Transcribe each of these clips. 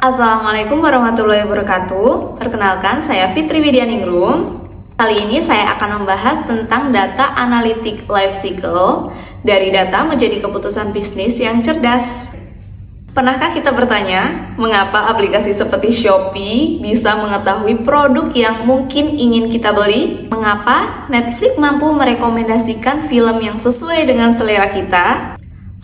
Assalamualaikum warahmatullahi wabarakatuh. Perkenalkan, saya Fitri Widianingrum. Kali ini saya akan membahas tentang data analitik life cycle dari data menjadi keputusan bisnis yang cerdas. Pernahkah kita bertanya, mengapa aplikasi seperti Shopee bisa mengetahui produk yang mungkin ingin kita beli? Mengapa Netflix mampu merekomendasikan film yang sesuai dengan selera kita?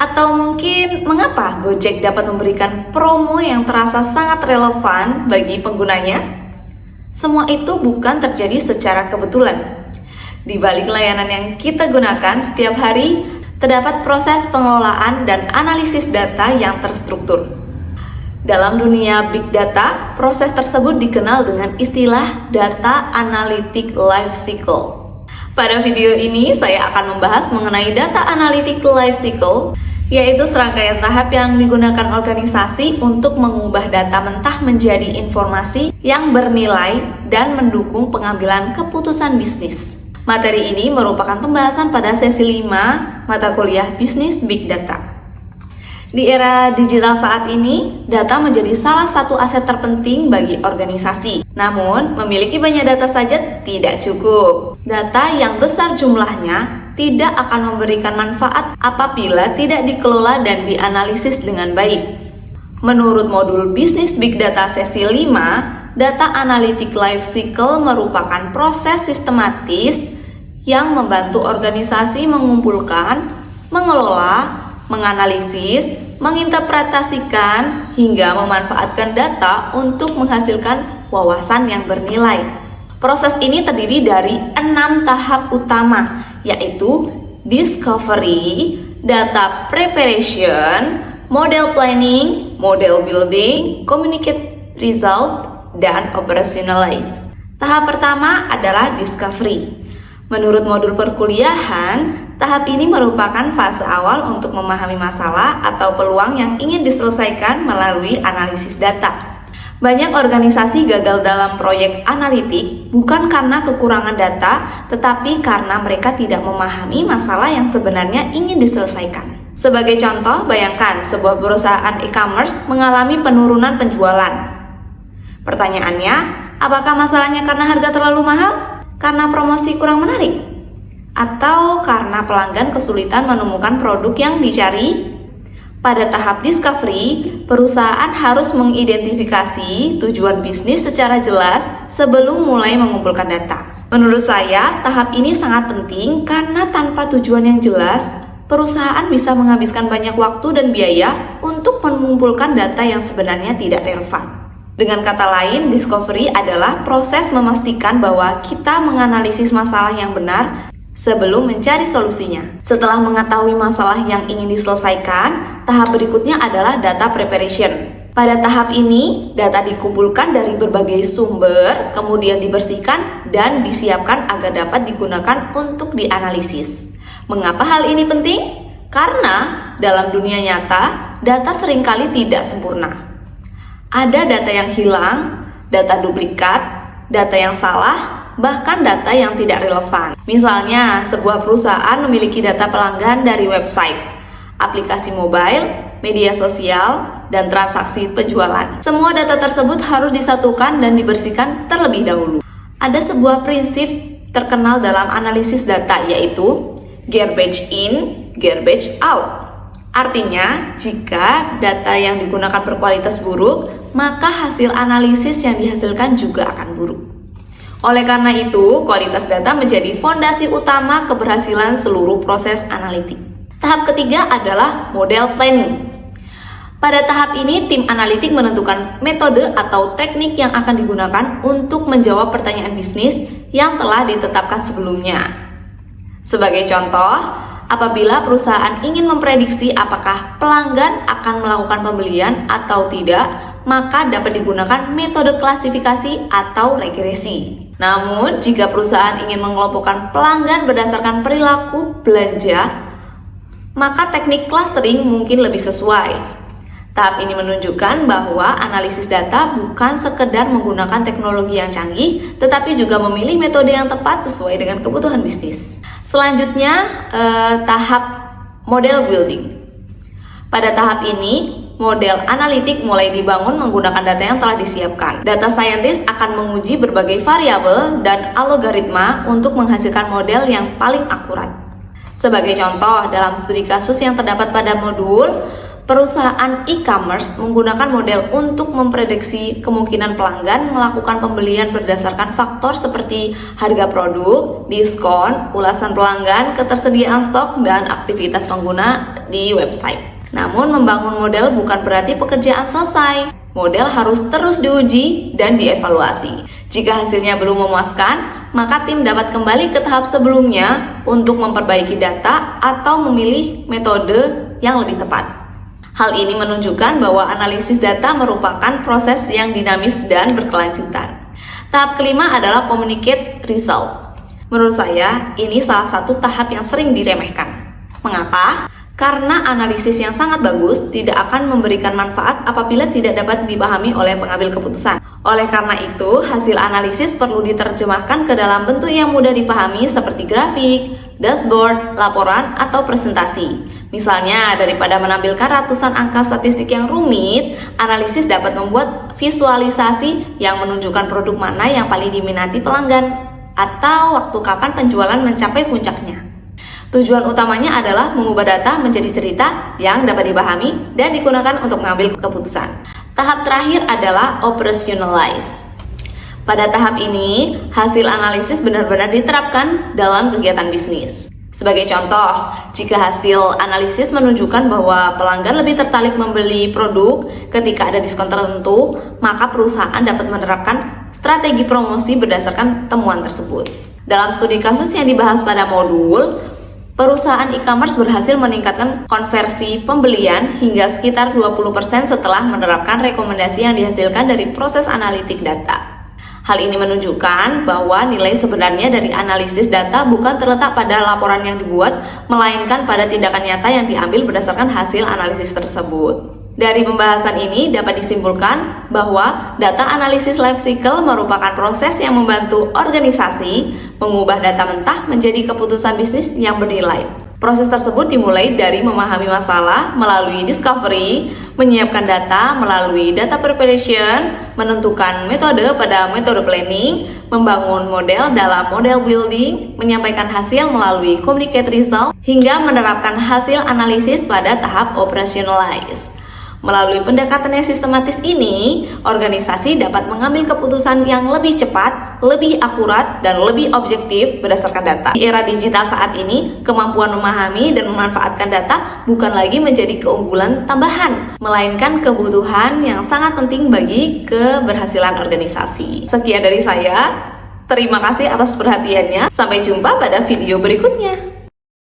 Atau mungkin mengapa Gojek dapat memberikan promo yang terasa sangat relevan bagi penggunanya? Semua itu bukan terjadi secara kebetulan. Di balik layanan yang kita gunakan setiap hari, terdapat proses pengelolaan dan analisis data yang terstruktur. Dalam dunia big data, proses tersebut dikenal dengan istilah data analytic life cycle. Pada video ini, saya akan membahas mengenai data analytic life cycle, yaitu serangkaian tahap yang digunakan organisasi untuk mengubah data mentah menjadi informasi yang bernilai dan mendukung pengambilan keputusan bisnis. Materi ini merupakan pembahasan pada sesi 5 mata kuliah Bisnis Big Data. Di era digital saat ini, data menjadi salah satu aset terpenting bagi organisasi. Namun, memiliki banyak data saja tidak cukup. Data yang besar jumlahnya tidak akan memberikan manfaat apabila tidak dikelola dan dianalisis dengan baik. Menurut modul Bisnis Big Data sesi 5, data analytic life cycle merupakan proses sistematis yang membantu organisasi mengumpulkan, mengelola, menganalisis, menginterpretasikan, hingga memanfaatkan data untuk menghasilkan wawasan yang bernilai. Proses ini terdiri dari 6 tahap utama, yaitu discovery, data preparation, model planning, model building, communicate result, dan operationalize. Tahap pertama adalah discovery. Menurut modul perkuliahan, tahap ini merupakan fase awal untuk memahami masalah atau peluang yang ingin diselesaikan melalui analisis data. Banyak organisasi gagal dalam proyek analitik bukan karena kekurangan data, tetapi karena mereka tidak memahami masalah yang sebenarnya ingin diselesaikan. Sebagai contoh, bayangkan sebuah perusahaan e-commerce mengalami penurunan penjualan. Pertanyaannya, apakah masalahnya karena harga terlalu mahal? Karena promosi kurang menarik? Atau karena pelanggan kesulitan menemukan produk yang dicari? Pada tahap discovery, perusahaan harus mengidentifikasi tujuan bisnis secara jelas sebelum mulai mengumpulkan data. Menurut saya, tahap ini sangat penting karena tanpa tujuan yang jelas, perusahaan bisa menghabiskan banyak waktu dan biaya untuk mengumpulkan data yang sebenarnya tidak relevan. Dengan kata lain, discovery adalah proses memastikan bahwa kita menganalisis masalah yang benar sebelum mencari solusinya. Setelah mengetahui masalah yang ingin diselesaikan, tahap berikutnya adalah data preparation. Pada tahap ini, data dikumpulkan dari berbagai sumber, kemudian dibersihkan dan disiapkan agar dapat digunakan untuk dianalisis. Mengapa hal ini penting? Karena dalam dunia nyata, data seringkali tidak sempurna. Ada data yang hilang, data duplikat, data yang salah, bahkan data yang tidak relevan. Misalnya, sebuah perusahaan memiliki data pelanggan dari website, aplikasi mobile, media sosial, dan transaksi penjualan. Semua data tersebut harus disatukan dan dibersihkan terlebih dahulu. Ada sebuah prinsip terkenal dalam analisis data, yaitu garbage in, garbage out. Artinya, jika data yang digunakan berkualitas buruk, maka hasil analisis yang dihasilkan juga akan buruk. Oleh karena itu, kualitas data menjadi fondasi utama keberhasilan seluruh proses analitik. Tahap ketiga adalah model planning. Pada tahap ini, tim analitik menentukan metode atau teknik yang akan digunakan untuk menjawab pertanyaan bisnis yang telah ditetapkan sebelumnya. Sebagai contoh, apabila perusahaan ingin memprediksi apakah pelanggan akan melakukan pembelian atau tidak, maka dapat digunakan metode klasifikasi atau regresi. Namun, jika perusahaan ingin mengelompokkan pelanggan berdasarkan perilaku belanja, maka teknik clustering mungkin lebih sesuai. Tahap ini menunjukkan bahwa analisis data bukan sekedar menggunakan teknologi yang canggih, tetapi juga memilih metode yang tepat sesuai dengan kebutuhan bisnis. Selanjutnya, tahap model building. Pada tahap ini, model analitik mulai dibangun menggunakan data yang telah disiapkan. Data scientist akan menguji berbagai variabel dan algoritma untuk menghasilkan model yang paling akurat. Sebagai contoh, dalam studi kasus yang terdapat pada modul, perusahaan e-commerce menggunakan model untuk memprediksi kemungkinan pelanggan melakukan pembelian berdasarkan faktor seperti harga produk, diskon, ulasan pelanggan, ketersediaan stok, dan aktivitas pengguna di website. Namun, membangun model bukan berarti pekerjaan selesai. Model harus terus diuji dan dievaluasi. Jika hasilnya belum memuaskan, maka tim dapat kembali ke tahap sebelumnya untuk memperbaiki data atau memilih metode yang lebih tepat. Hal ini menunjukkan bahwa analisis data merupakan proses yang dinamis dan berkelanjutan. Tahap kelima adalah communicate result. Menurut saya, ini salah satu tahap yang sering diremehkan. Mengapa? Karena analisis yang sangat bagus tidak akan memberikan manfaat apabila tidak dapat dipahami oleh pengambil keputusan. Oleh karena itu, hasil analisis perlu diterjemahkan ke dalam bentuk yang mudah dipahami seperti grafik, dashboard, laporan, atau presentasi. Misalnya, daripada menampilkan ratusan angka statistik yang rumit, analisis dapat membuat visualisasi yang menunjukkan produk mana yang paling diminati pelanggan atau waktu kapan penjualan mencapai puncaknya. Tujuan utamanya adalah mengubah data menjadi cerita yang dapat dipahami dan digunakan untuk mengambil keputusan. Tahap terakhir adalah operationalize. Pada tahap ini, hasil analisis benar-benar diterapkan dalam kegiatan bisnis. Sebagai contoh, jika hasil analisis menunjukkan bahwa pelanggan lebih tertarik membeli produk ketika ada diskon tertentu, maka perusahaan dapat menerapkan strategi promosi berdasarkan temuan tersebut. Dalam studi kasus yang dibahas pada modul, perusahaan e-commerce berhasil meningkatkan konversi pembelian hingga sekitar 20% setelah menerapkan rekomendasi yang dihasilkan dari proses analitik data. Hal ini menunjukkan bahwa nilai sebenarnya dari analisis data bukan terletak pada laporan yang dibuat, melainkan pada tindakan nyata yang diambil berdasarkan hasil analisis tersebut. Dari pembahasan ini dapat disimpulkan bahwa data analisis life cycle merupakan proses yang membantu organisasi mengubah data mentah menjadi keputusan bisnis yang bernilai. Proses tersebut dimulai dari memahami masalah melalui discovery, menyiapkan data melalui data preparation, menentukan metode pada metode planning, membangun model dalam model building, menyampaikan hasil melalui communicate result, hingga menerapkan hasil analisis pada tahap operationalize. Melalui pendekatan yang sistematis ini, organisasi dapat mengambil keputusan yang lebih cepat, lebih akurat, dan lebih objektif berdasarkan data. Di era digital saat ini, kemampuan memahami dan memanfaatkan data bukan lagi menjadi keunggulan tambahan, melainkan kebutuhan yang sangat penting bagi keberhasilan organisasi. Sekian dari saya, terima kasih atas perhatiannya. Sampai jumpa pada video berikutnya.